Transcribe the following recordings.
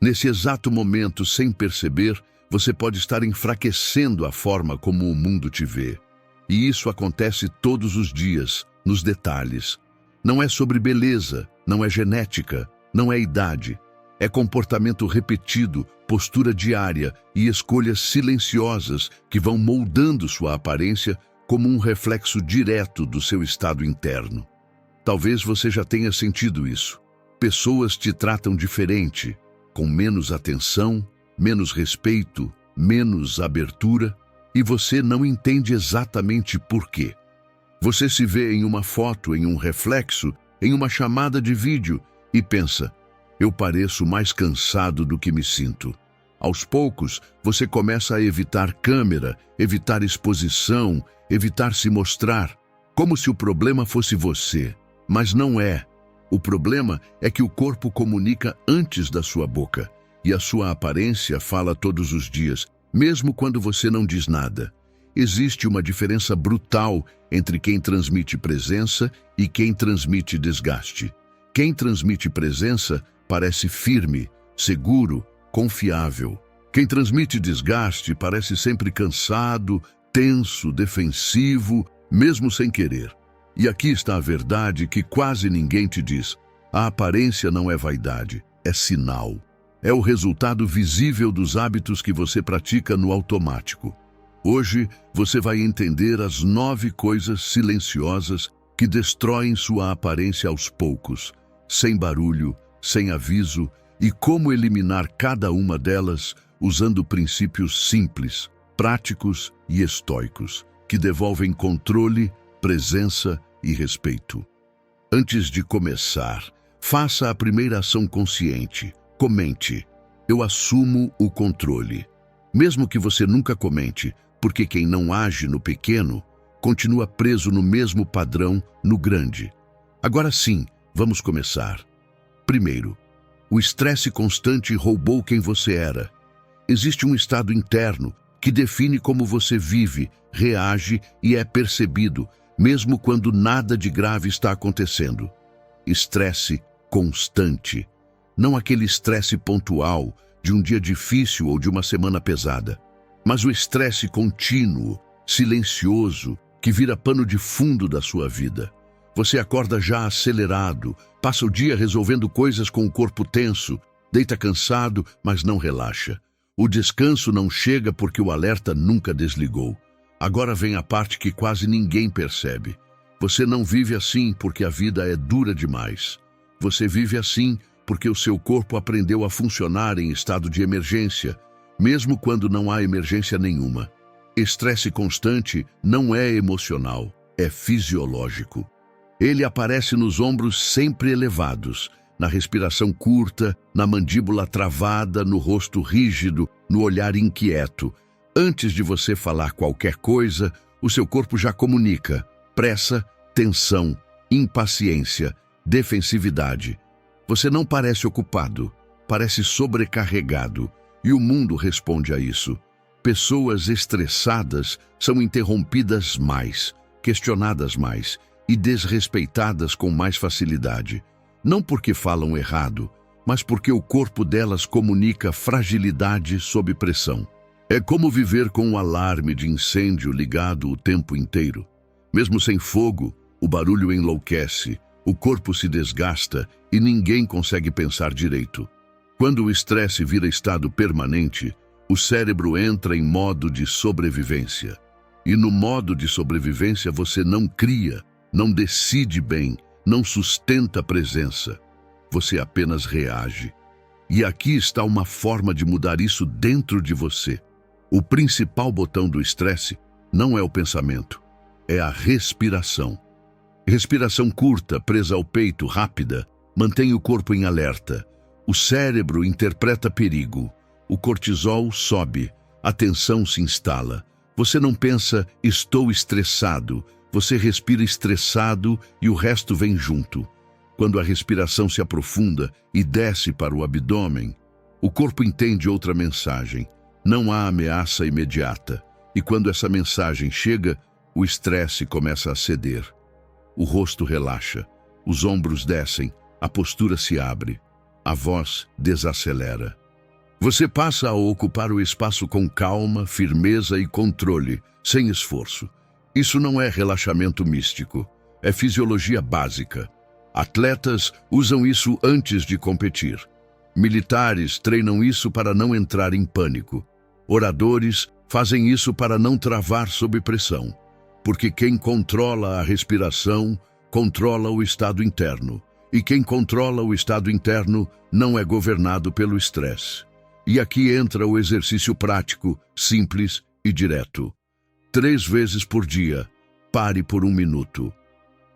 Nesse exato momento, sem perceber, você pode estar enfraquecendo a forma como o mundo te vê. E isso acontece todos os dias, nos detalhes. Não é sobre beleza, não é genética, não é idade. É comportamento repetido, postura diária e escolhas silenciosas que vão moldando sua aparência como um reflexo direto do seu estado interno. Talvez você já tenha sentido isso. Pessoas te tratam diferente, com menos atenção, menos respeito, menos abertura, e você não entende exatamente por quê. Você se vê em uma foto, em um reflexo, em uma chamada de vídeo e pensa: eu pareço mais cansado do que me sinto. Aos poucos, você começa a evitar câmera, evitar exposição, evitar se mostrar, como se o problema fosse você. Mas não é. O problema é que o corpo comunica antes da sua boca, e a sua aparência fala todos os dias, mesmo quando você não diz nada. Existe uma diferença brutal entre quem transmite presença e quem transmite desgaste. Quem transmite presença parece firme, seguro, confiável. Quem transmite desgaste parece sempre cansado, tenso, defensivo, mesmo sem querer. E aqui está a verdade que quase ninguém te diz. A aparência não é vaidade, é sinal. É o resultado visível dos hábitos que você pratica no automático. Hoje, você vai entender as 9 coisas silenciosas que destroem sua aparência aos poucos, sem barulho, sem aviso, e como eliminar cada uma delas usando princípios simples, práticos e estoicos, que devolvem controle, presença e respeito. Antes de começar, faça a primeira ação consciente. Comente: eu assumo o controle. Mesmo que você nunca comente, porque quem não age no pequeno, continua preso no mesmo padrão no grande. Agora sim, vamos começar. Primeiro, o estresse constante roubou quem você era. Existe um estado interno que define como você vive, reage e é percebido, mesmo quando nada de grave está acontecendo. Estresse constante. Não aquele estresse pontual de um dia difícil ou de uma semana pesada, mas o estresse contínuo, silencioso, que vira pano de fundo da sua vida. Você acorda já acelerado, passa o dia resolvendo coisas com o corpo tenso, deita cansado, mas não relaxa. O descanso não chega porque o alerta nunca desligou. Agora vem a parte que quase ninguém percebe. Você não vive assim porque a vida é dura demais. Você vive assim porque o seu corpo aprendeu a funcionar em estado de emergência, mesmo quando não há emergência nenhuma. Estresse constante não é emocional, é fisiológico. Ele aparece nos ombros sempre elevados, na respiração curta, na mandíbula travada, no rosto rígido, no olhar inquieto. Antes de você falar qualquer coisa, o seu corpo já comunica: pressa, tensão, impaciência, defensividade. Você não parece ocupado, parece sobrecarregado, e o mundo responde a isso. Pessoas estressadas são interrompidas mais, questionadas mais e desrespeitadas com mais facilidade. Não porque falam errado, mas porque o corpo delas comunica fragilidade sob pressão. É como viver com um alarme de incêndio ligado o tempo inteiro. Mesmo sem fogo, o barulho enlouquece, o corpo se desgasta e ninguém consegue pensar direito. Quando o estresse vira estado permanente, o cérebro entra em modo de sobrevivência. E no modo de sobrevivência você não cria, não decide bem, não sustenta a presença. Você apenas reage. E aqui está uma forma de mudar isso dentro de você. O principal botão do estresse não é o pensamento, é a respiração. Respiração curta, presa ao peito, rápida, mantém o corpo em alerta. O cérebro interpreta perigo. O cortisol sobe, a tensão se instala. Você não pensa, estou estressado. Você respira estressado e o resto vem junto. Quando a respiração se aprofunda e desce para o abdômen, o corpo entende outra mensagem. Não há ameaça imediata. E quando essa mensagem chega, o estresse começa a ceder. O rosto relaxa, os ombros descem, a postura se abre, a voz desacelera. Você passa a ocupar o espaço com calma, firmeza e controle, sem esforço. Isso não é relaxamento místico, é fisiologia básica. Atletas usam isso antes de competir. Militares treinam isso para não entrar em pânico. Oradores fazem isso para não travar sob pressão. Porque quem controla a respiração, controla o estado interno. E quem controla o estado interno não é governado pelo estresse. E aqui entra o exercício prático, simples e direto. 3 vezes por dia, pare por 1 minuto.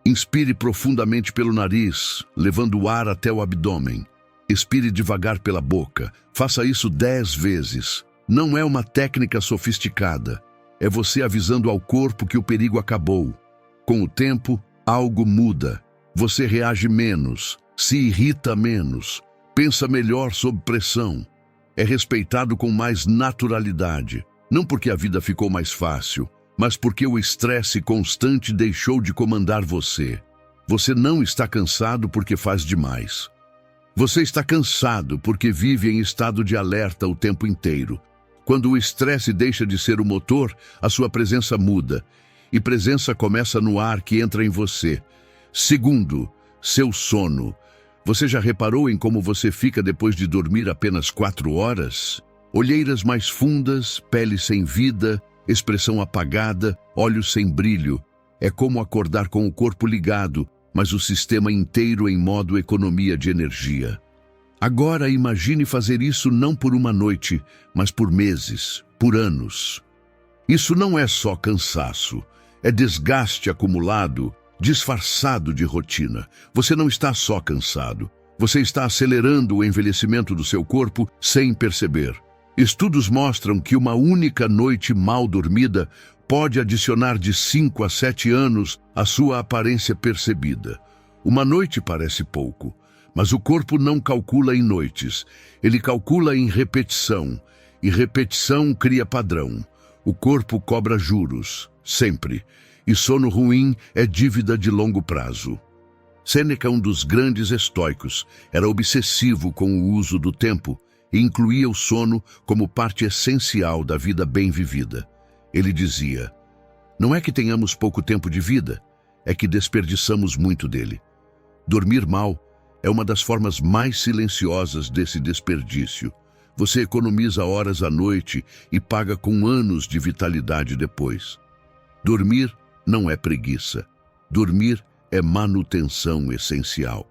Inspire profundamente pelo nariz, levando o ar até o abdômen. Expire devagar pela boca. Faça isso 10 vezes. Não é uma técnica sofisticada. É você avisando ao corpo que o perigo acabou. Com o tempo, algo muda. Você reage menos, se irrita menos, pensa melhor sob pressão. É respeitado com mais naturalidade. Não porque a vida ficou mais fácil, mas porque o estresse constante deixou de comandar você. Você não está cansado porque faz demais. Você está cansado porque vive em estado de alerta o tempo inteiro. Quando o estresse deixa de ser o motor, a sua presença muda. E presença começa no ar que entra em você. Segundo, seu sono. Você já reparou em como você fica depois de dormir apenas 4 horas? Olheiras mais fundas, pele sem vida, expressão apagada, olhos sem brilho. É como acordar com o corpo ligado, mas o sistema inteiro em modo economia de energia. Agora imagine fazer isso não por uma noite, mas por meses, por anos. Isso não é só cansaço, é desgaste acumulado, disfarçado de rotina. Você não está só cansado, você está acelerando o envelhecimento do seu corpo sem perceber. Estudos mostram que uma única noite mal dormida pode adicionar de 5 a 7 anos à sua aparência percebida. Uma noite parece pouco, mas o corpo não calcula em noites, ele calcula em repetição, e repetição cria padrão. O corpo cobra juros, sempre, e sono ruim é dívida de longo prazo. Sêneca, um dos grandes estoicos, era obsessivo com o uso do tempo e incluía o sono como parte essencial da vida bem vivida. Ele dizia: não é que tenhamos pouco tempo de vida, é que desperdiçamos muito dele. Dormir mal é uma das formas mais silenciosas desse desperdício. Você economiza horas à noite e paga com anos de vitalidade depois. Dormir não é preguiça. Dormir é manutenção essencial.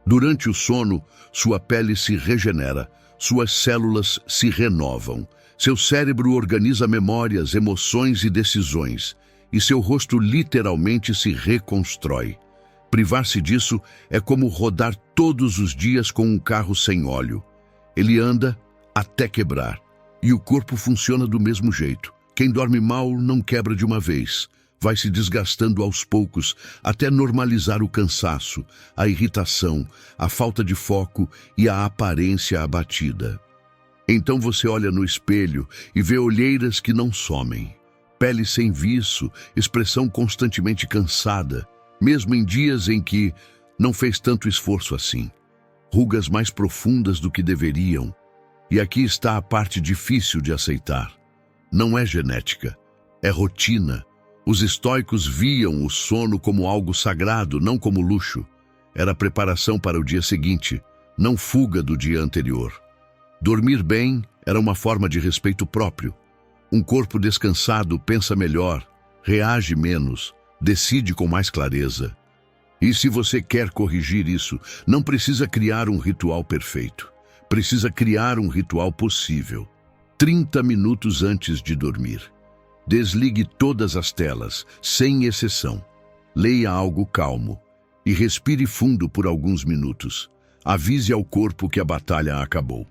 Durante o sono, sua pele se regenera, suas células se renovam, seu cérebro organiza memórias, emoções e decisões, e seu rosto literalmente se reconstrói. Privar-se disso é como rodar todos os dias com um carro sem óleo. Ele anda até quebrar, e o corpo funciona do mesmo jeito. Quem dorme mal não quebra de uma vez. Vai se desgastando aos poucos até normalizar o cansaço, a irritação, a falta de foco e a aparência abatida. Então você olha no espelho e vê olheiras que não somem, pele sem viço, expressão constantemente cansada, mesmo em dias em que não fez tanto esforço assim. Rugas mais profundas do que deveriam. E aqui está a parte difícil de aceitar. Não é genética, é rotina. Os estoicos viam o sono como algo sagrado, não como luxo. Era preparação para o dia seguinte, não fuga do dia anterior. Dormir bem era uma forma de respeito próprio. Um corpo descansado pensa melhor, reage menos, decide com mais clareza. E se você quer corrigir isso, não precisa criar um ritual perfeito. Precisa criar um ritual possível. 30 minutos antes de dormir. Desligue todas as telas, sem exceção. Leia algo calmo e respire fundo por alguns minutos. Avise ao corpo que a batalha acabou.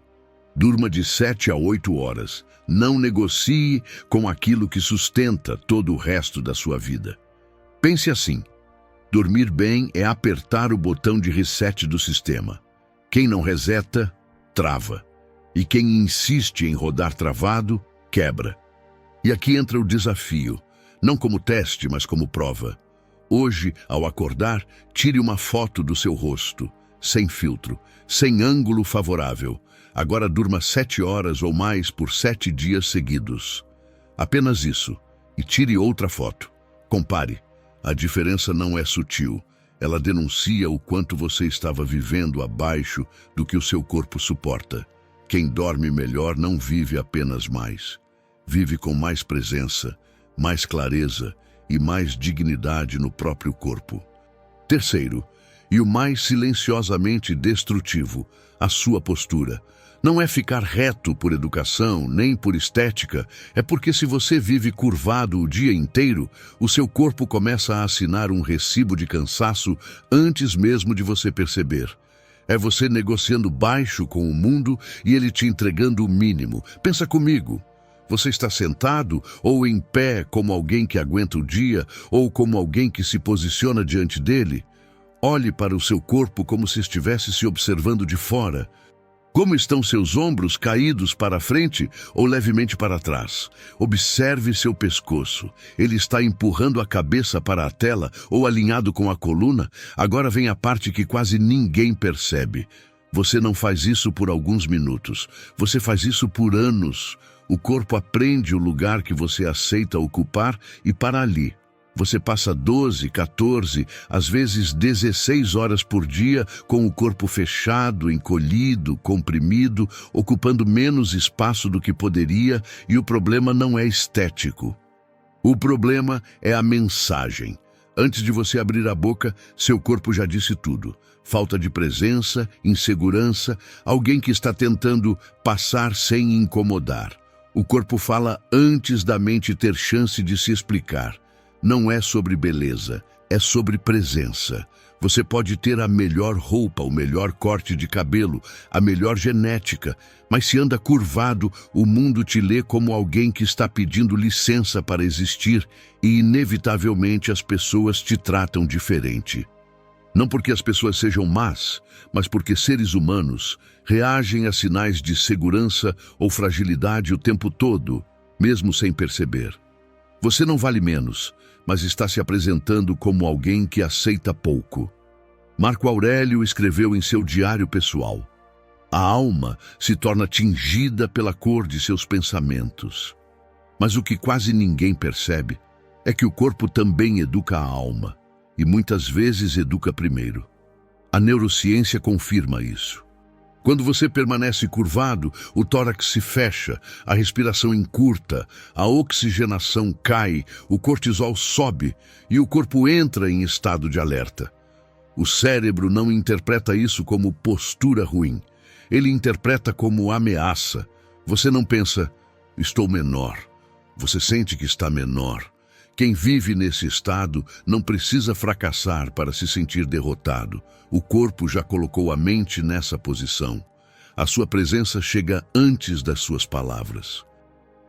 Durma de 7 a 8 horas. Não negocie com aquilo que sustenta todo o resto da sua vida. Pense assim: dormir bem é apertar o botão de reset do sistema. Quem não reseta, trava. E quem insiste em rodar travado, quebra. E aqui entra o desafio, não como teste, mas como prova. Hoje, ao acordar, tire uma foto do seu rosto, sem filtro, sem ângulo favorável. Agora durma 7 horas ou mais por 7 dias seguidos. Apenas isso. E tire outra foto. Compare. A diferença não é sutil. Ela denuncia o quanto você estava vivendo abaixo do que o seu corpo suporta. Quem dorme melhor não vive apenas mais. Vive com mais presença, mais clareza e mais dignidade no próprio corpo. Terceiro, e o mais silenciosamente destrutivo, a sua postura. Não é ficar reto por educação, nem por estética, é porque se você vive curvado o dia inteiro, o seu corpo começa a assinar um recibo de cansaço antes mesmo de você perceber. É você negociando baixo com o mundo e ele te entregando o mínimo. Pensa comigo. Você está sentado ou em pé como alguém que aguenta o dia ou como alguém que se posiciona diante dele? Olhe para o seu corpo como se estivesse se observando de fora. Como estão seus ombros caídos para a frente ou levemente para trás? Observe seu pescoço. Ele está empurrando a cabeça para a tela ou alinhado com a coluna? Agora vem a parte que quase ninguém percebe. Você não faz isso por alguns minutos. Você faz isso por anos. O corpo aprende o lugar que você aceita ocupar e para ali. Você passa 12, 14, às vezes 16 horas por dia com o corpo fechado, encolhido, comprimido, ocupando menos espaço do que poderia, e o problema não é estético. O problema é a mensagem. Antes de você abrir a boca, seu corpo já disse tudo. Falta de presença, insegurança, alguém que está tentando passar sem incomodar. O corpo fala antes da mente ter chance de se explicar. Não é sobre beleza, é sobre presença. Você pode ter a melhor roupa, o melhor corte de cabelo, a melhor genética, mas se anda curvado, o mundo te lê como alguém que está pedindo licença para existir e, inevitavelmente, as pessoas te tratam diferente. Não porque as pessoas sejam más, mas porque seres humanos reagem a sinais de segurança ou fragilidade o tempo todo, mesmo sem perceber. Você não vale menos, mas está se apresentando como alguém que aceita pouco. Marco Aurélio escreveu em seu diário pessoal: a alma se torna tingida pela cor de seus pensamentos. Mas o que quase ninguém percebe é que o corpo também educa a alma, e muitas vezes educa primeiro. A neurociência confirma isso. Quando você permanece curvado, o tórax se fecha, a respiração encurta, a oxigenação cai, o cortisol sobe e o corpo entra em estado de alerta. O cérebro não interpreta isso como postura ruim. Ele interpreta como ameaça. Você não pensa, estou menor. Você sente que está menor. Quem vive nesse estado não precisa fracassar para se sentir derrotado. O corpo já colocou a mente nessa posição. A sua presença chega antes das suas palavras.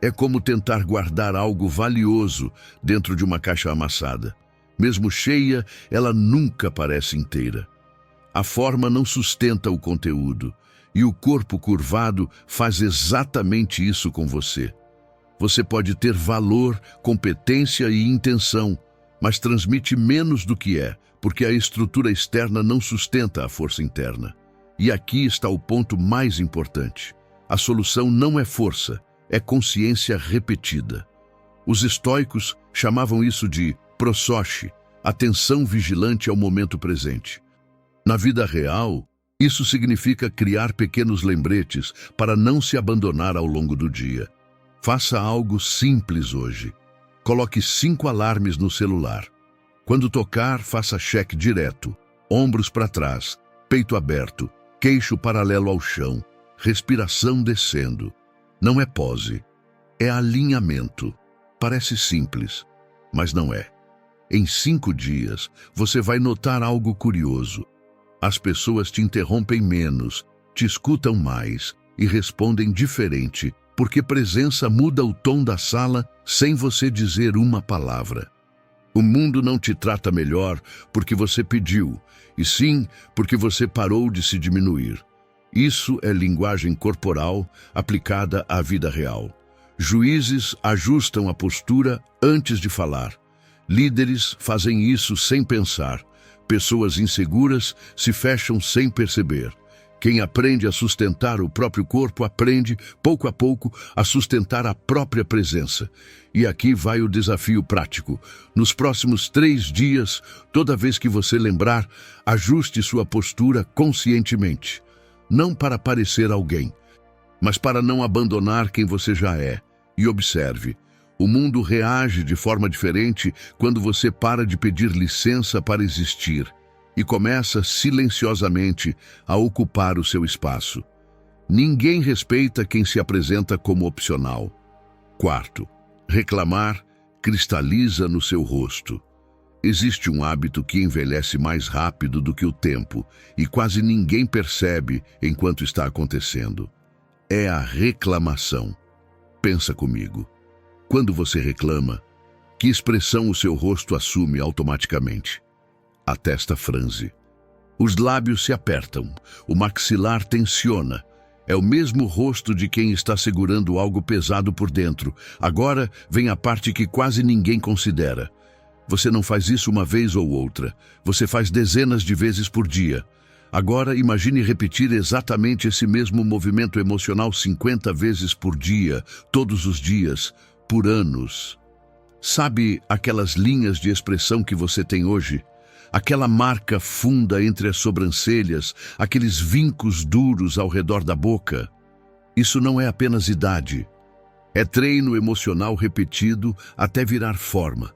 É como tentar guardar algo valioso dentro de uma caixa amassada. Mesmo cheia, ela nunca parece inteira. A forma não sustenta o conteúdo, e o corpo curvado faz exatamente isso com você. Você pode ter valor, competência e intenção, mas transmite menos do que é, porque a estrutura externa não sustenta a força interna. E aqui está o ponto mais importante. A solução não é força, é consciência repetida. Os estoicos chamavam isso de prosoche, atenção vigilante ao momento presente. Na vida real, isso significa criar pequenos lembretes para não se abandonar ao longo do dia. Faça algo simples hoje. Coloque 5 alarmes no celular. Quando tocar, faça cheque direto. Ombros para trás, peito aberto, queixo paralelo ao chão, respiração descendo. Não é pose, é alinhamento. Parece simples, mas não é. Em 5 dias, você vai notar algo curioso. As pessoas te interrompem menos, te escutam mais e respondem diferente, porque presença muda o tom da sala sem você dizer uma palavra. O mundo não te trata melhor porque você pediu, e sim porque você parou de se diminuir. Isso é linguagem corporal aplicada à vida real. Juízes ajustam a postura antes de falar. Líderes fazem isso sem pensar. Pessoas inseguras se fecham sem perceber. Quem aprende a sustentar o próprio corpo, aprende, pouco a pouco, a sustentar a própria presença. E aqui vai o desafio prático. Nos próximos 3 dias, toda vez que você lembrar, ajuste sua postura conscientemente. Não para parecer alguém, mas para não abandonar quem você já é. E observe, o mundo reage de forma diferente quando você para de pedir licença para existir e começa silenciosamente a ocupar o seu espaço. Ninguém respeita quem se apresenta como opcional. 4. Reclamar cristaliza no seu rosto. Existe um hábito que envelhece mais rápido do que o tempo e quase ninguém percebe enquanto está acontecendo. É a reclamação. Pensa comigo. Quando você reclama, que expressão o seu rosto assume automaticamente? A testa franze. Os lábios se apertam, o maxilar tensiona. É o mesmo rosto de quem está segurando algo pesado por dentro. Agora vem a parte que quase ninguém considera. Você não faz isso uma vez ou outra. Você faz dezenas de vezes por dia. Agora imagine repetir exatamente esse mesmo movimento emocional 50 vezes por dia, todos os dias, por anos. Sabe aquelas linhas de expressão que você tem hoje? Aquela marca funda entre as sobrancelhas, aqueles vincos duros ao redor da boca? Isso não é apenas idade. É treino emocional repetido até virar forma.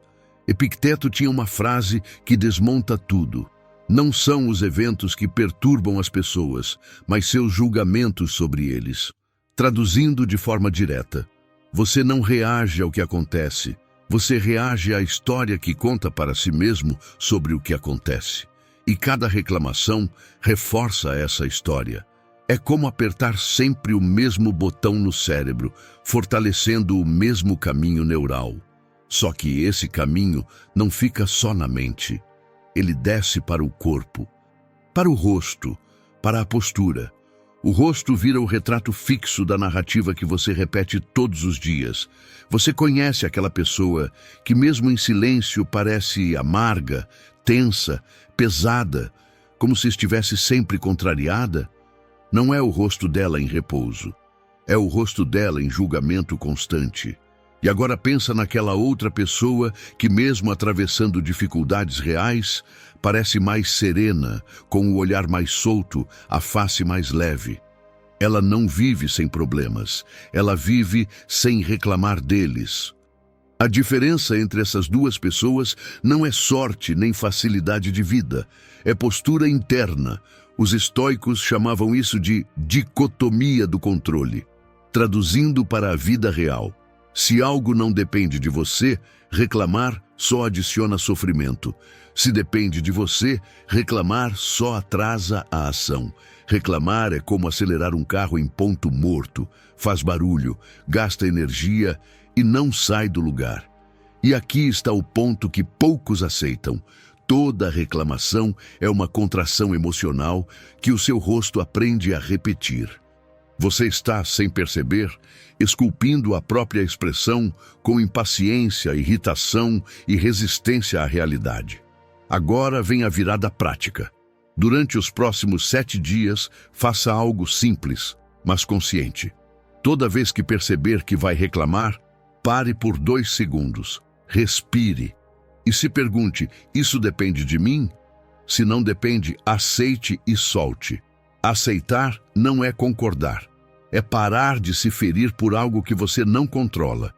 Epicteto tinha uma frase que desmonta tudo. Não são os eventos que perturbam as pessoas, mas seus julgamentos sobre eles. Traduzindo de forma direta, você não reage ao que acontece, você reage à história que conta para si mesmo sobre o que acontece. E cada reclamação reforça essa história. É como apertar sempre o mesmo botão no cérebro, fortalecendo o mesmo caminho neural. Só que esse caminho não fica só na mente. Ele desce para o corpo, para o rosto, para a postura. O rosto vira o retrato fixo da narrativa que você repete todos os dias. Você conhece aquela pessoa que mesmo em silêncio parece amarga, tensa, pesada, como se estivesse sempre contrariada? Não é o rosto dela em repouso. É o rosto dela em julgamento constante. E agora pensa naquela outra pessoa que, mesmo atravessando dificuldades reais, parece mais serena, com o olhar mais solto, a face mais leve. Ela não vive sem problemas, ela vive sem reclamar deles. A diferença entre essas duas pessoas não é sorte nem facilidade de vida, é postura interna. Os estoicos chamavam isso de dicotomia do controle. Traduzindo para a vida real, se algo não depende de você, reclamar só adiciona sofrimento. Se depende de você, reclamar só atrasa a ação. Reclamar é como acelerar um carro em ponto morto. Faz barulho, gasta energia e não sai do lugar. E aqui está o ponto que poucos aceitam. Toda reclamação é uma contração emocional que o seu rosto aprende a repetir. Você está, sem perceber, esculpindo a própria expressão com impaciência, irritação e resistência à realidade. Agora vem a virada prática. Durante os próximos 7 dias, faça algo simples, mas consciente. Toda vez que perceber que vai reclamar, pare por 2 segundos, respire e se pergunte: isso depende de mim? Se não depende, aceite e solte. Aceitar não é concordar. É parar de se ferir por algo que você não controla.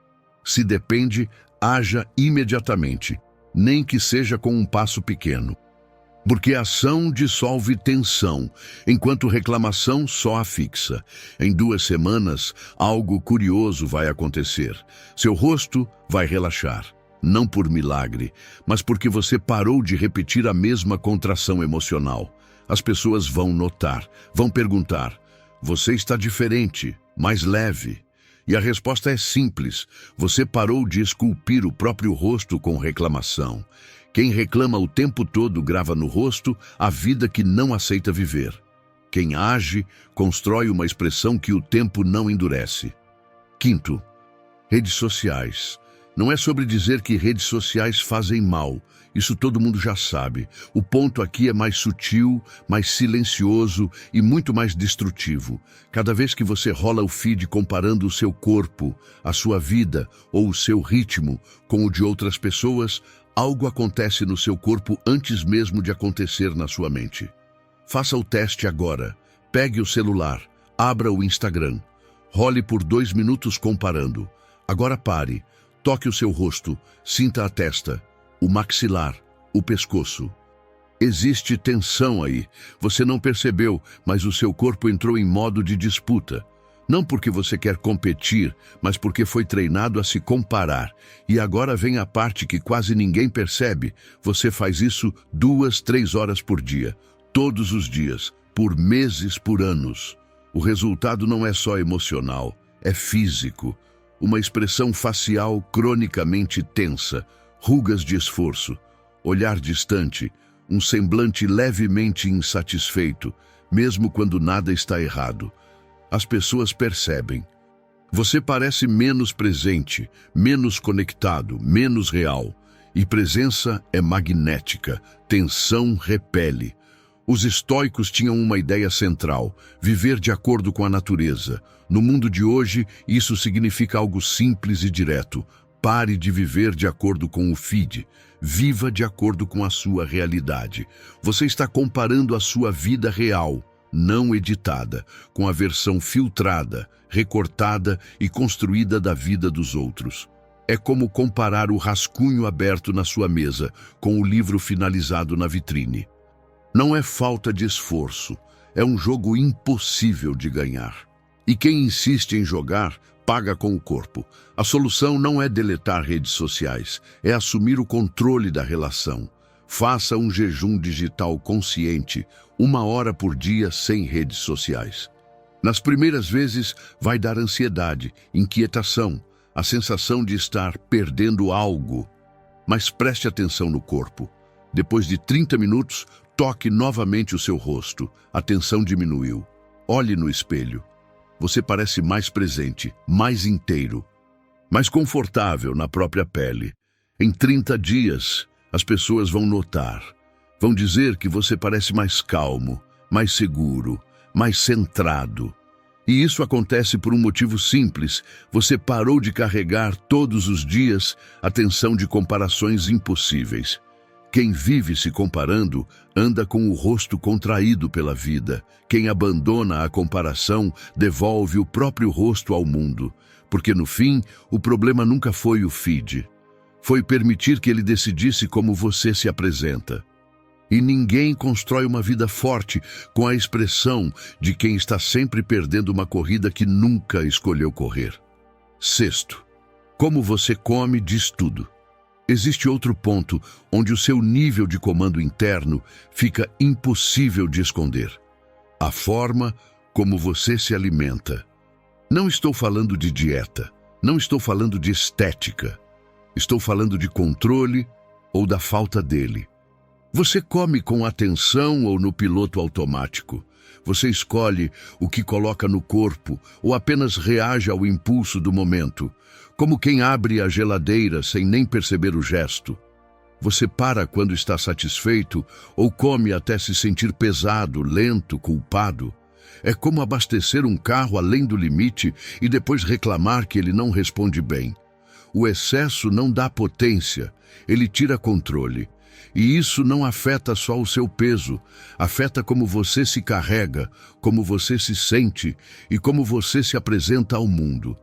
Se depende, haja imediatamente, nem que seja com um passo pequeno. Porque a ação dissolve tensão, enquanto reclamação só a fixa. Em 2 semanas, algo curioso vai acontecer. Seu rosto vai relaxar. Não por milagre, mas porque você parou de repetir a mesma contração emocional. As pessoas vão notar, vão perguntar: você está diferente, mais leve. E a resposta é simples: você parou de esculpir o próprio rosto com reclamação. Quem reclama o tempo todo grava no rosto a vida que não aceita viver. Quem age constrói uma expressão que o tempo não endurece. 5. Redes sociais. Não é sobre dizer que redes sociais fazem mal. Isso todo mundo já sabe. O ponto aqui é mais sutil, mais silencioso e muito mais destrutivo. Cada vez que você rola o feed comparando o seu corpo, a sua vida ou o seu ritmo com o de outras pessoas, algo acontece no seu corpo antes mesmo de acontecer na sua mente. Faça o teste agora. Pegue o celular, abra o Instagram. Role por 2 minutos comparando. Agora pare. Toque o seu rosto, sinta a testa, o maxilar, o pescoço. Existe tensão aí. Você não percebeu, mas o seu corpo entrou em modo de disputa. Não porque você quer competir, mas porque foi treinado a se comparar. E agora vem a parte que quase ninguém percebe. Você faz isso 2, 3 horas por dia, todos os dias, por meses, por anos. O resultado não é só emocional, é físico. Uma expressão facial cronicamente tensa, rugas de esforço, olhar distante, um semblante levemente insatisfeito, mesmo quando nada está errado. As pessoas percebem. Você parece menos presente, menos conectado, menos real. E presença é magnética, tensão repele. Os estoicos tinham uma ideia central: viver de acordo com a natureza. No mundo de hoje, isso significa algo simples e direto. Pare de viver de acordo com o feed. Viva de acordo com a sua realidade. Você está comparando a sua vida real, não editada, com a versão filtrada, recortada e construída da vida dos outros. É como comparar o rascunho aberto na sua mesa com o livro finalizado na vitrine. Não é falta de esforço, é um jogo impossível de ganhar. E quem insiste em jogar, paga com o corpo. A solução não é deletar redes sociais, é assumir o controle da relação. Faça um jejum digital consciente, 1 hora por dia sem redes sociais. Nas primeiras vezes, vai dar ansiedade, inquietação, a sensação de estar perdendo algo. Mas preste atenção no corpo. Depois de 30 minutos, toque novamente o seu rosto. A tensão diminuiu. Olhe no espelho. Você parece mais presente, mais inteiro, mais confortável na própria pele. Em 30 dias, as pessoas vão notar. Vão dizer que você parece mais calmo, mais seguro, mais centrado. E isso acontece por um motivo simples. Você parou de carregar todos os dias a tensão de comparações impossíveis. Quem vive se comparando anda com o rosto contraído pela vida. Quem abandona a comparação devolve o próprio rosto ao mundo. Porque no fim, o problema nunca foi o feed. Foi permitir que ele decidisse como você se apresenta. E ninguém constrói uma vida forte com a expressão de quem está sempre perdendo uma corrida que nunca escolheu correr. Sexto, como você come diz tudo. Existe outro ponto onde o seu nível de comando interno fica impossível de esconder. A forma como você se alimenta. Não estou falando de dieta, não estou falando de estética. Estou falando de controle ou da falta dele. Você come com atenção ou no piloto automático? Você escolhe o que coloca no corpo ou apenas reage ao impulso do momento? Como quem abre a geladeira sem nem perceber o gesto. Você para quando está satisfeito ou come até se sentir pesado, lento, culpado. É como abastecer um carro além do limite e depois reclamar que ele não responde bem. O excesso não dá potência, ele tira controle. E isso não afeta só o seu peso, afeta como você se carrega, como você se sente e como você se apresenta ao mundo.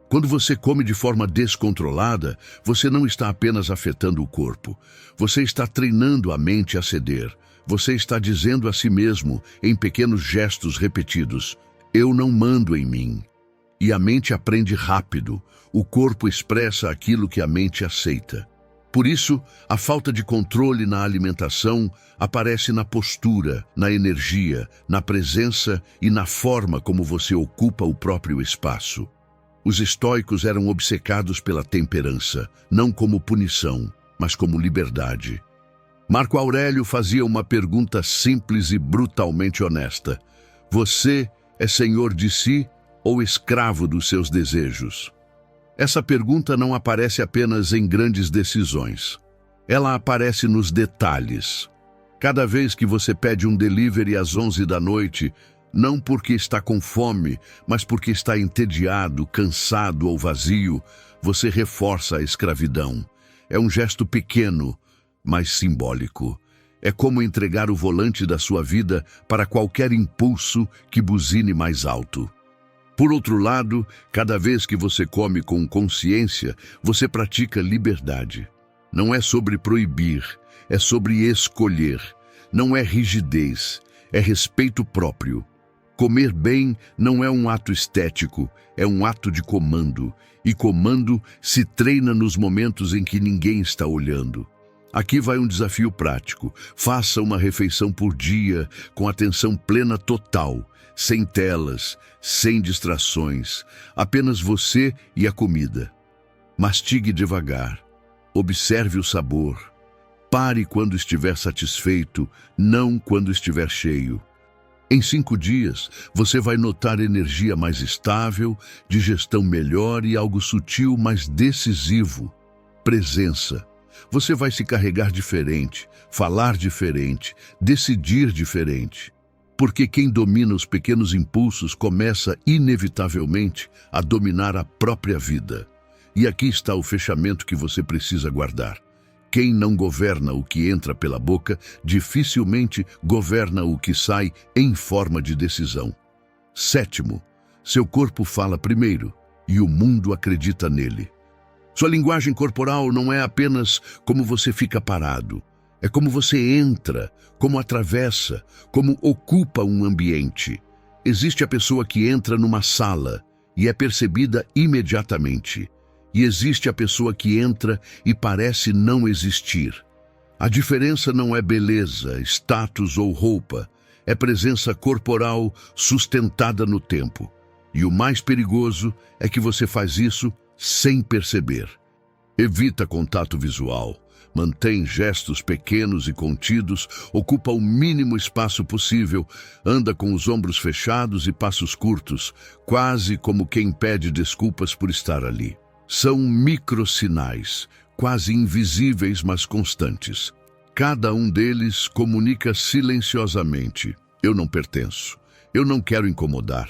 Quando você come de forma descontrolada, você não está apenas afetando o corpo. Você está treinando a mente a ceder. Você está dizendo a si mesmo, em pequenos gestos repetidos, eu não mando em mim. E a mente aprende rápido. O corpo expressa aquilo que a mente aceita. Por isso, a falta de controle na alimentação aparece na postura, na energia, na presença e na forma como você ocupa o próprio espaço. Os estoicos eram obcecados pela temperança, não como punição, mas como liberdade. Marco Aurélio fazia uma pergunta simples e brutalmente honesta. Você é senhor de si ou escravo dos seus desejos? Essa pergunta não aparece apenas em grandes decisões. Ela aparece nos detalhes. Cada vez que você pede um delivery às 11 da noite, não porque está com fome, mas porque está entediado, cansado ou vazio, você reforça a escravidão. É um gesto pequeno, mas simbólico. É como entregar o volante da sua vida para qualquer impulso que buzine mais alto. Por outro lado, cada vez que você come com consciência, você pratica liberdade. Não é sobre proibir, é sobre escolher. Não é rigidez, é respeito próprio. Comer bem não é um ato estético, é um ato de comando. E comando se treina nos momentos em que ninguém está olhando. Aqui vai um desafio prático. Faça uma refeição por dia, com atenção plena total, sem telas, sem distrações, apenas você e a comida. Mastigue devagar, observe o sabor. Pare quando estiver satisfeito, não quando estiver cheio. Em 5 dias, você vai notar energia mais estável, digestão melhor e algo sutil, mas decisivo: presença. Você vai se carregar diferente, falar diferente, decidir diferente. Porque quem domina os pequenos impulsos começa, inevitavelmente, a dominar a própria vida. E aqui está o fechamento que você precisa guardar. Quem não governa o que entra pela boca, dificilmente governa o que sai em forma de decisão. 7º, seu corpo fala primeiro e o mundo acredita nele. Sua linguagem corporal não é apenas como você fica parado. É como você entra, como atravessa, como ocupa um ambiente. Existe a pessoa que entra numa sala e é percebida imediatamente. E existe a pessoa que entra e parece não existir. A diferença não é beleza, status ou roupa. É presença corporal sustentada no tempo. E o mais perigoso é que você faz isso sem perceber. Evita contato visual. Mantém gestos pequenos e contidos, ocupa o mínimo espaço possível, anda com os ombros fechados e passos curtos, quase como quem pede desculpas por estar ali. São microsinais, quase invisíveis, mas constantes. Cada um deles comunica silenciosamente: eu não pertenço, eu não quero incomodar,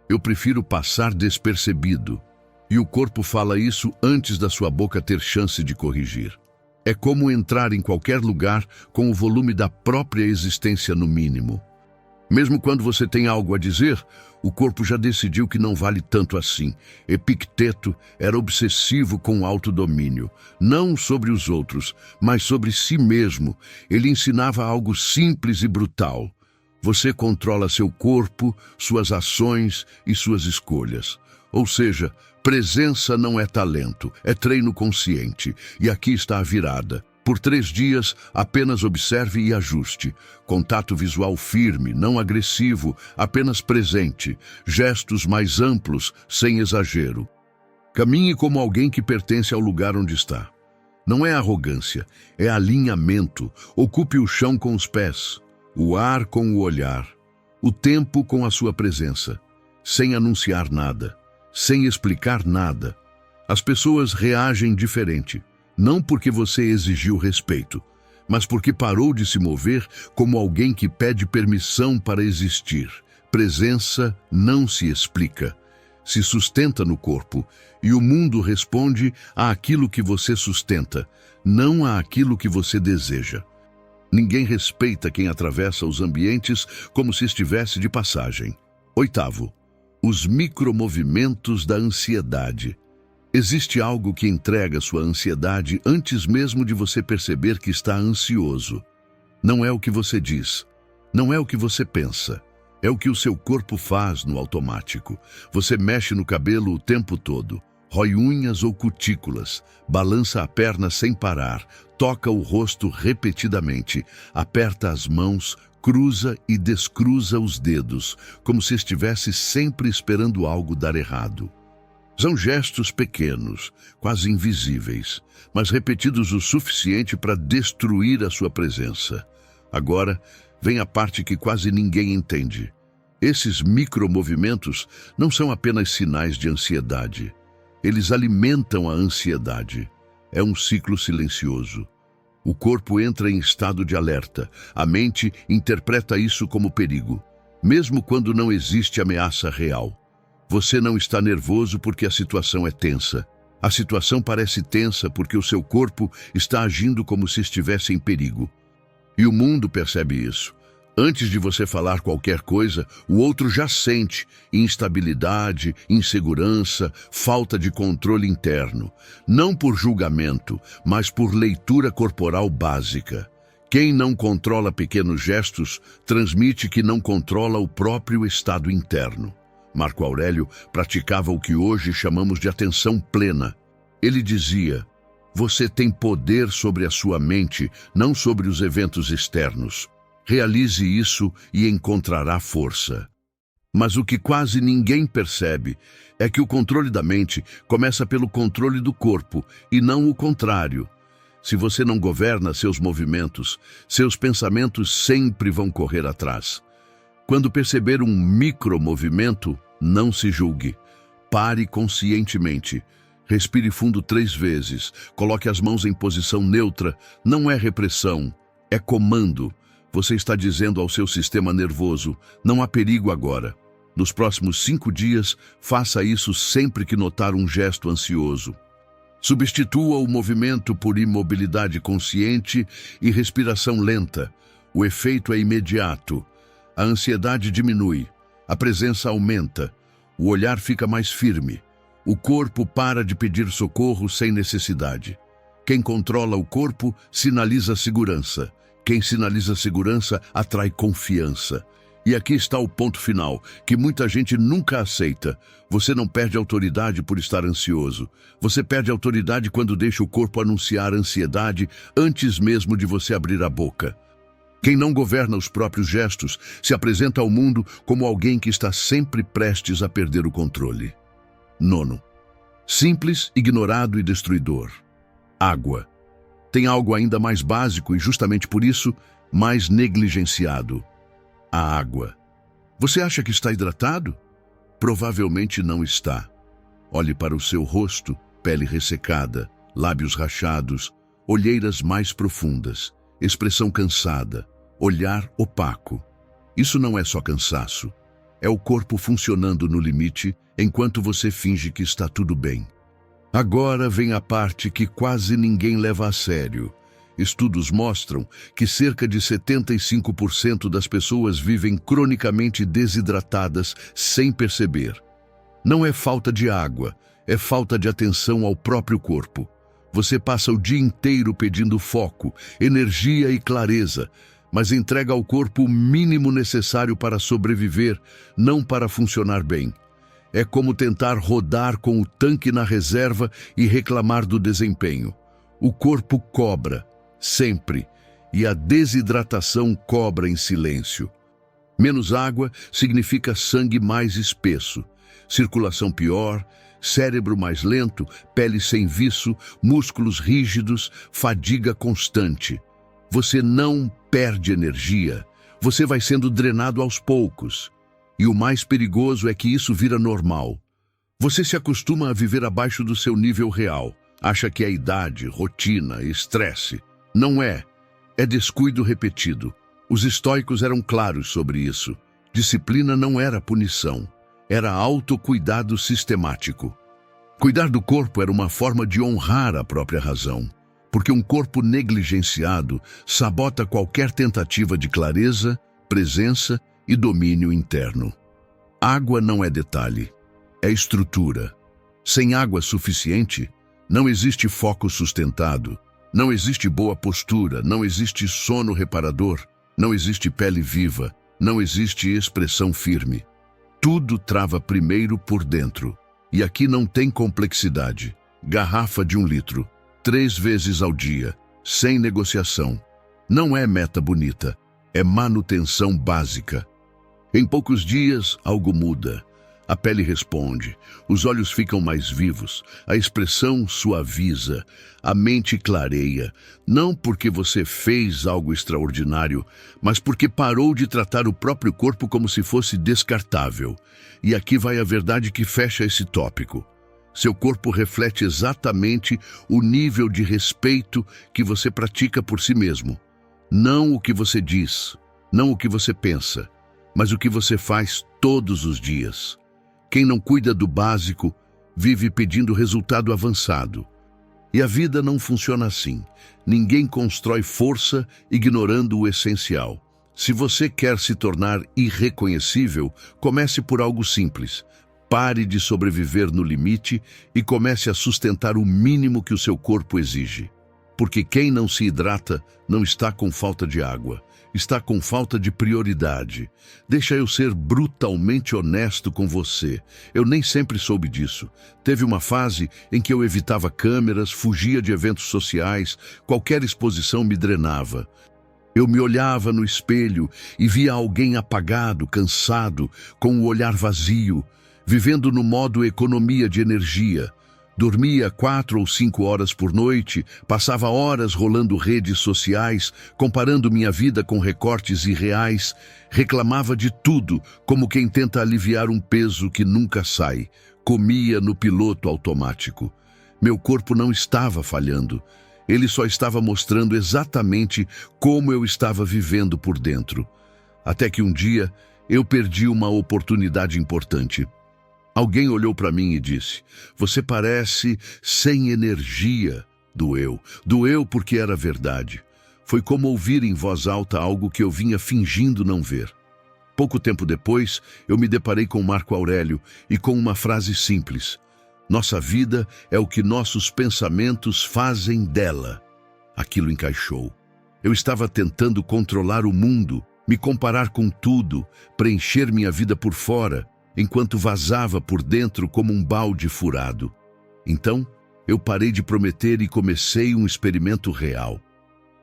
eu prefiro passar despercebido. E o corpo fala isso antes da sua boca ter chance de corrigir. É como entrar em qualquer lugar com o volume da própria existência no mínimo. Mesmo quando você tem algo a dizer, o corpo já decidiu que não vale tanto assim. Epicteto era obsessivo com o autodomínio, não sobre os outros, mas sobre si mesmo. Ele ensinava algo simples e brutal: você controla seu corpo, suas ações e suas escolhas. Ou seja, presença não é talento, é treino consciente. E aqui está a virada. Por 3 dias, apenas observe e ajuste. Contato visual firme, não agressivo, apenas presente. Gestos mais amplos, sem exagero. Caminhe como alguém que pertence ao lugar onde está. Não é arrogância, é alinhamento. Ocupe o chão com os pés, o ar com o olhar, o tempo com a sua presença, sem anunciar nada, sem explicar nada. As pessoas reagem diferente. Não porque você exigiu respeito, mas porque parou de se mover como alguém que pede permissão para existir. Presença não se explica, se sustenta no corpo, e o mundo responde àquilo que você sustenta, não àquilo que você deseja. Ninguém respeita quem atravessa os ambientes como se estivesse de passagem. 8º, os micromovimentos da ansiedade. Existe algo que entrega sua ansiedade antes mesmo de você perceber que está ansioso. Não é o que você diz, não é o que você pensa, é o que o seu corpo faz no automático. Você mexe no cabelo o tempo todo, rói unhas ou cutículas, balança a perna sem parar, toca o rosto repetidamente, aperta as mãos, cruza e descruza os dedos, como se estivesse sempre esperando algo dar errado. São gestos pequenos, quase invisíveis, mas repetidos o suficiente para destruir a sua presença. Agora, vem a parte que quase ninguém entende. Esses micromovimentos não são apenas sinais de ansiedade. Eles alimentam a ansiedade. É um ciclo silencioso. O corpo entra em estado de alerta. A mente interpreta isso como perigo, mesmo quando não existe ameaça real. Você não está nervoso porque a situação é tensa. A situação parece tensa porque o seu corpo está agindo como se estivesse em perigo. E o mundo percebe isso. Antes de você falar qualquer coisa, o outro já sente instabilidade, insegurança, falta de controle interno. Não por julgamento, mas por leitura corporal básica. Quem não controla pequenos gestos, transmite que não controla o próprio estado interno. Marco Aurélio praticava o que hoje chamamos de atenção plena. Ele dizia: você tem poder sobre a sua mente, não sobre os eventos externos. Realize isso e encontrará força. Mas o que quase ninguém percebe é que o controle da mente começa pelo controle do corpo e não o contrário. Se você não governa seus movimentos, seus pensamentos sempre vão correr atrás. Quando perceber um micromovimento, não se julgue. Pare conscientemente. Respire fundo 3 vezes. Coloque as mãos em posição neutra. Não é repressão, é comando. Você está dizendo ao seu sistema nervoso: não há perigo agora. Nos próximos 5 dias, faça isso sempre que notar um gesto ansioso. Substitua o movimento por imobilidade consciente e respiração lenta. O efeito é imediato. A ansiedade diminui, a presença aumenta, o olhar fica mais firme. O corpo para de pedir socorro sem necessidade. Quem controla o corpo sinaliza segurança. Quem sinaliza segurança atrai confiança. E aqui está o ponto final, que muita gente nunca aceita. Você não perde autoridade por estar ansioso. Você perde autoridade quando deixa o corpo anunciar ansiedade antes mesmo de você abrir a boca. Quem não governa os próprios gestos se apresenta ao mundo como alguém que está sempre prestes a perder o controle. 9. Simples, ignorado e destruidor. Água. Tem algo ainda mais básico e, justamente por isso, mais negligenciado. A água. Você acha que está hidratado? Provavelmente não está. Olhe para o seu rosto, pele ressecada, lábios rachados, olheiras mais profundas, expressão cansada, olhar opaco. Isso não é só cansaço. É o corpo funcionando no limite enquanto você finge que está tudo bem. Agora vem a parte que quase ninguém leva a sério. Estudos mostram que cerca de 75% das pessoas vivem cronicamente desidratadas sem perceber. Não é falta de água, é falta de atenção ao próprio corpo. Você passa o dia inteiro pedindo foco, energia e clareza, mas entrega ao corpo o mínimo necessário para sobreviver, não para funcionar bem. É como tentar rodar com o tanque na reserva e reclamar do desempenho. O corpo cobra, sempre, e a desidratação cobra em silêncio. Menos água significa sangue mais espesso, circulação pior, cérebro mais lento, pele sem viço, músculos rígidos, fadiga constante. Você não perde energia, você vai sendo drenado aos poucos. E o mais perigoso é que isso vira normal. Você se acostuma a viver abaixo do seu nível real. Acha que é idade, rotina, estresse. Não é. É descuido repetido. Os estoicos eram claros sobre isso. Disciplina não era punição. Era autocuidado sistemático. Cuidar do corpo era uma forma de honrar a própria razão. Porque um corpo negligenciado sabota qualquer tentativa de clareza, presença e domínio interno. Água não é detalhe, é estrutura. Sem água suficiente, não existe foco sustentado, não existe boa postura, não existe sono reparador, não existe pele viva, não existe expressão firme. Tudo trava primeiro por dentro. E aqui não tem complexidade. Garrafa de 1 litro, 3 vezes ao dia, sem negociação. Não é meta bonita, é manutenção básica. Em poucos dias, algo muda. A pele responde, os olhos ficam mais vivos, a expressão suaviza, a mente clareia, não porque você fez algo extraordinário, mas porque parou de tratar o próprio corpo como se fosse descartável. E aqui vai a verdade que fecha esse tópico. Seu corpo reflete exatamente o nível de respeito que você pratica por si mesmo. Não o que você diz, não o que você pensa, mas o que você faz todos os dias. Quem não cuida do básico vive pedindo resultado avançado. E a vida não funciona assim. Ninguém constrói força ignorando o essencial. Se você quer se tornar irreconhecível, comece por algo simples. Pare de sobreviver no limite e comece a sustentar o mínimo que o seu corpo exige. Porque quem não se hidrata não está com falta de água, está com falta de prioridade. Deixa eu ser brutalmente honesto com você. Eu nem sempre soube disso. Teve uma fase em que eu evitava câmeras, fugia de eventos sociais, qualquer exposição me drenava. Eu me olhava no espelho e via alguém apagado, cansado, com o olhar vazio, vivendo no modo economia de energia. Dormia 4 ou 5 horas por noite, passava horas rolando redes sociais, comparando minha vida com recortes irreais, reclamava de tudo, como quem tenta aliviar um peso que nunca sai. Comia no piloto automático. Meu corpo não estava falhando. Ele só estava mostrando exatamente como eu estava vivendo por dentro. Até que um dia, eu perdi uma oportunidade importante. Alguém olhou para mim e disse: "Você parece sem energia." Doeu. Doeu porque era verdade. Foi como ouvir em voz alta algo que eu vinha fingindo não ver. Pouco tempo depois, eu me deparei com Marco Aurélio e com uma frase simples: "Nossa vida é o que nossos pensamentos fazem dela." Aquilo encaixou. Eu estava tentando controlar o mundo, me comparar com tudo, preencher minha vida por fora, enquanto vazava por dentro como um balde furado. Então, eu parei de prometer e comecei um experimento real.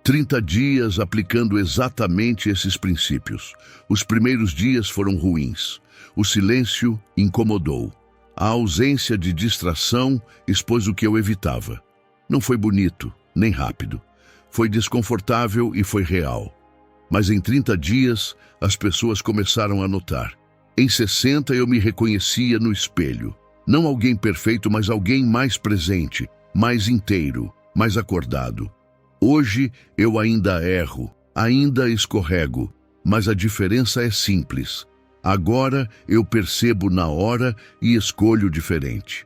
30 dias aplicando exatamente esses princípios. Os primeiros dias foram ruins. O silêncio incomodou. A ausência de distração expôs o que eu evitava. Não foi bonito, nem rápido. Foi desconfortável e foi real. Mas em 30 dias, as pessoas começaram a notar. Em 60 eu me reconhecia no espelho. Não alguém perfeito, mas alguém mais presente, mais inteiro, mais acordado. Hoje eu ainda erro, ainda escorrego, mas a diferença é simples. Agora eu percebo na hora e escolho diferente.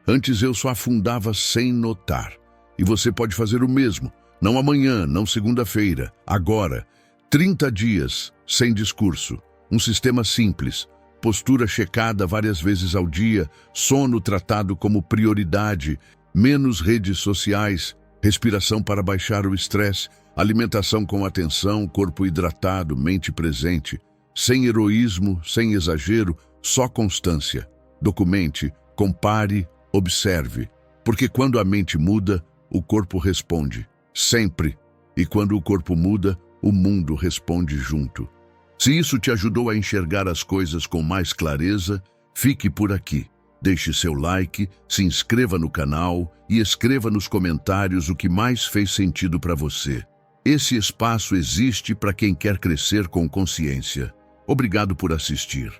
Antes eu só afundava sem notar. E você pode fazer o mesmo. Não amanhã, não segunda-feira. Agora. 30 dias, sem discurso. Um sistema simples. Postura checada várias vezes ao dia. Sono tratado como prioridade. Menos redes sociais. Respiração para baixar o estresse. Alimentação com atenção. Corpo hidratado, mente presente. Sem heroísmo, sem exagero, só constância. Documente, compare, observe. Porque quando a mente muda, o corpo responde. Sempre. E quando o corpo muda, o mundo responde junto. Se isso te ajudou a enxergar as coisas com mais clareza, fique por aqui. Deixe seu like, se inscreva no canal e escreva nos comentários o que mais fez sentido para você. Esse espaço existe para quem quer crescer com consciência. Obrigado por assistir.